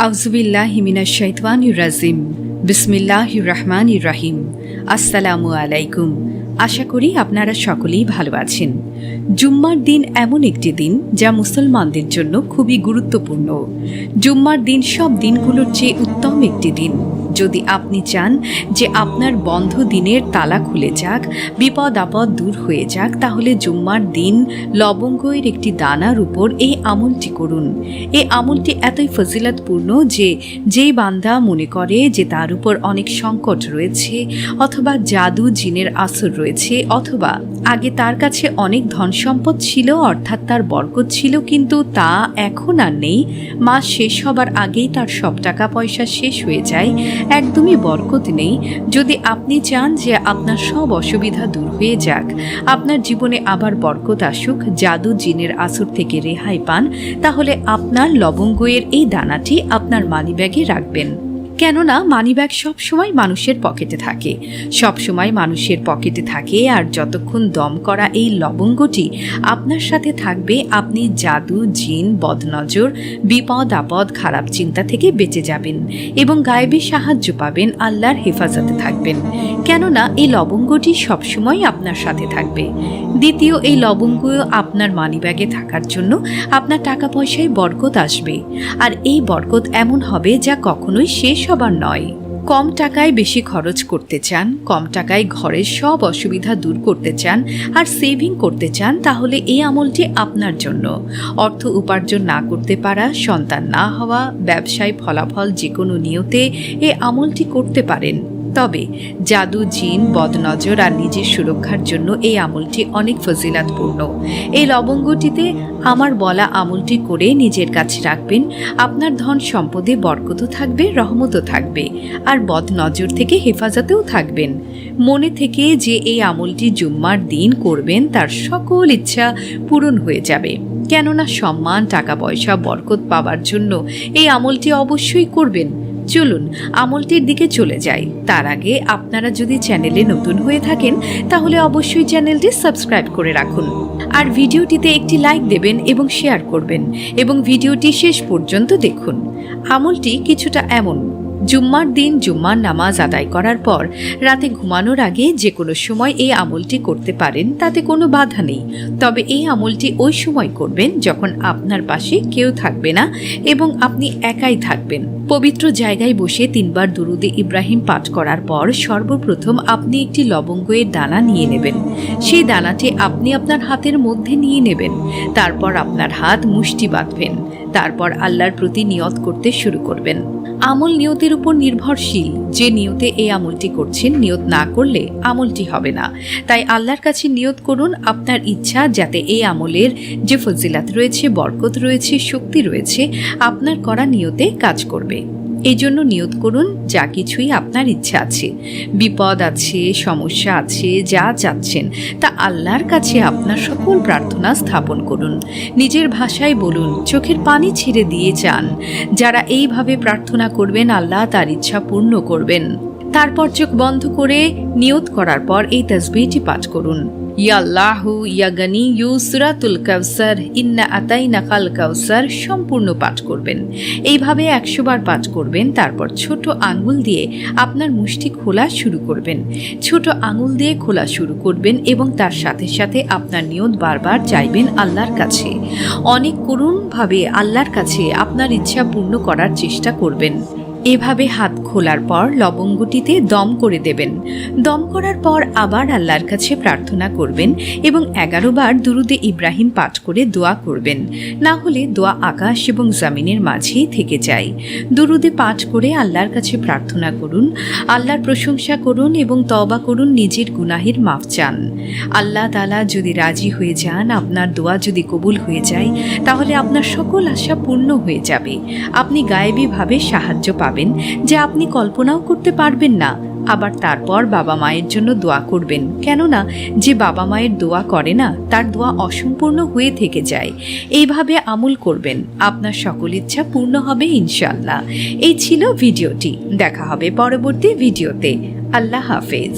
আউযুবিল্লাহি মিনাশ শাইতানির রাজিম। বিসমিল্লাহির রহমানির রহিম। আসসালামু আলাইকুম। আশা করি আপনারা সকলেই ভালো আছেন। জুম্মার দিন এমন একটি দিন যা মুসলমানদের জন্য খুবই গুরুত্বপূর্ণ। জুম্মার দিন সব দিনগুলোর চেয়ে উত্তম একটি দিন। যদি আপনি চান যে আপনার বন্ধ দিনের তালা খুলে যাক, বিপদ আপদ দূর হয়ে যাক, তাহলে জুম্মার দিন লবঙ্গের একটি দানার উপর এই আমলটি করুন। এই আমলটি এতই ফজিলতপূর্ণ যে যেই বান্দা মনে করে যে তার উপর অনেক সংকট রয়েছে, অথবা জাদু জিনের আসর রয়েছে, অথবা আগে তার কাছে অনেক ধন সম্পদ ছিল, অর্থাৎ তার বরকত ছিল, কিন্তু তা এখন আর নেই, মাস শেষ হবার আগেই তার সব টাকা পয়সা শেষ হয়ে যায়, একদমই বরকত নেই। যদি আপনি চান যে আপনার সব অসুবিধা দূর হয়ে যাক, আপনার জীবনে আবার বরকত আসুক, জাদু জিনের আসর থেকে রেহাই পান, তাহলে আপনার লবঙ্গের এই দানাটি আপনার মানিব্যাগে রাখবেন। কেননা মানিব্যাগ সবসময় মানুষের পকেটে থাকে, সবসময় মানুষের পকেটে থাকে, আর যতক্ষণ দম করা এই লবঙ্গটি আপনার সাথে থাকবে, আপনি জাদু জিন বদনজর বিপদ আপদ খারাপ চিন্তা থেকে বেঁচে যাবেন এবং গায়েবী সাহায্য পাবেন, আল্লাহর হেফাজতে থাকবেন। কেননা এই লবঙ্গটি সবসময় আপনার সাথে থাকবে। দ্বিতীয়, এই লবঙ্গ আপনার মানিব্যাগে থাকার জন্য আপনার টাকা পয়সায় বরকত আসবে, আর এই বরকত এমন হবে যা কখনোই শেষ হবার নয়। কম টাকায় বেশি খরচ করতে চান, কম টাকায় ঘরের সব অসুবিধা দূর করতে চান, আর সেভিং করতে চান, তাহলে এই আমলটি আপনার জন্য। অর্থ উপার্জন না করতে পারা, সন্তান না হওয়া, ব্যবসায় ফলাফল যে কোনো নিয়তে এই আমলটি করতে পারেন। তবে জাদু জিন বদনজর আর নিজের সুরক্ষার জন্য এই আমলটি অনেক ফজিলতপূর্ণ। এই লবঙ্গটিতে আমার বলা আমলটি করে নিজের কাছে রাখবেন, আপনার ধন সম্পদে বরকতও থাকবে, রহমতও থাকবে, আর বদনজর থেকে হেফাজতেও থাকবেন। মনে থেকে যে এই আমলটি জুম্মার দিন করবেন, তার সকল ইচ্ছা পূরণ হয়ে যাবে। কেননা সম্মান, টাকা পয়সা, বরকত পাওয়ার জন্য এই আমলটি অবশ্যই করবেন। চলুন আমলটির দিকে চলে যাই। তার আগে আপনারা যদি চ্যানেলে নতুন হয়ে থাকেন, তাহলে অবশ্যই চ্যানেলটি সাবস্ক্রাইব করে রাখুন, আর ভিডিওটিতে একটি লাইক দেবেন এবং শেয়ার করবেন, এবং ভিডিওটি শেষ পর্যন্ত দেখুন। আমলটি কিছুটা এমন: জুম্মার দিন জুম্মার নামাজ আদায় করার পর রাতে ঘুমানোর আগে যে কোনো সময় এই আমলটি করতে পারেন, তাতে কোনো বাধা নেই। তবে এই আমলটি ওই সময় করবেন যখন আপনার পাশে কেউ থাকবে না এবং আপনি একাই থাকবেন। পবিত্র জায়গায় বসে 3 বার দুরুদে ইব্রাহিম পাঠ করার পর সর্বপ্রথম আপনি একটি লবঙ্গের দানা নিয়ে নেবেন। সেই দানাটি আপনি আপনার হাতের মধ্যে নিয়ে নেবেন। তারপর আপনার হাত মুষ্টি বাঁধবেন। তারপর আল্লাহর প্রতি নিয়ত করতে শুরু করবেন। আমল নিয়তের উপর নির্ভরশীল। যে নিয়তে এই আমলটি করছেন, নিয়ত না করলে আমলটি হবে না। তাই আল্লাহর কাছে নিয়ত করুন আপনার ইচ্ছা, যাতে এই আমলের যে ফজিলাত রয়েছে, বরকত রয়েছে, শক্তি রয়েছে, আপনার করা নিয়তে কাজ করবে। এই জন্য নিয়ত করুন যা কিছুই আপনার ইচ্ছা আছে, বিপদ আছে, সমস্যা আছে, যা চাচ্ছেন তা আল্লাহর কাছে আপনার সকল প্রার্থনা স্থাপন করুন। নিজের ভাষায় বলুন, চোখের পানি ছেড়ে দিয়ে চান। যারা এইভাবে প্রার্থনা করবেন, আল্লাহ তার ইচ্ছা পূর্ণ করবেন। তারপর চোখ বন্ধ করে নিয়ত করার পর এই তাসবিহটি পাঠ করুন: ইয়া আল্লাহু ইয়া গানি সূরাতুল কাউসার ইন্না আতাইনাকাল কাউসার সম্পূর্ণ পাঠ করবেন। এইভাবে 100 বার পাঠ করবেন। তারপর ছোট আঙ্গুল দিয়ে আপনার মুষ্টি খোলা শুরু করবেন। ছোট আঙ্গুল দিয়ে খোলা শুরু করবেন এবং তার সাথে সাথে আপনার নিয়ত বারবার চাইবেন আল্লাহর কাছে। অনেক করুণভাবে আল্লাহর কাছে আপনার ইচ্ছা পূর্ণ করার চেষ্টা করবেন। এভাবে হাত খোলার পর লবঙ্গটিতে দম করে দেবেন। দম করার পর আবার আল্লাহর কাছে প্রার্থনা করবেন এবং 11 বার দুরুদে ইব্রাহিম পাঠ করে দোয়া করবেন। না হলে দোয়া আকাশ এবং জমিনের মাঝেই থেকে যায়। দুরুদে পাঠ করে আল্লাহর কাছে প্রার্থনা করুন, আল্লাহর প্রশংসা করুন এবং তওবা করুন, নিজের গুনাহের মাফ চান। আল্লাহ তাআলা যদি রাজি হয়ে যান, আপনার দোয়া যদি কবুল হয়ে যায়, তাহলে আপনার সকল আশা পূর্ণ হয়ে যাবে। আপনি গায়েবীভাবে সাহায্য পাবেন যা আপনি কল্পনাও করতে পারবেন না। আবার তারপর বাবা মায়ের জন্য দোয়া করবেন, কেননা যে বাবা মায়ের দোয়া করে না, তার দোয়া অসম্পূর্ণ হয়ে থেকে যায়। এইভাবে আমল করবেন, আপনার সকল ইচ্ছা পূর্ণ হবে ইনশাআল্লাহ। এই ছিল ভিডিওটি। দেখা হবে পরবর্তী ভিডিওতে। আল্লাহ হাফেজ।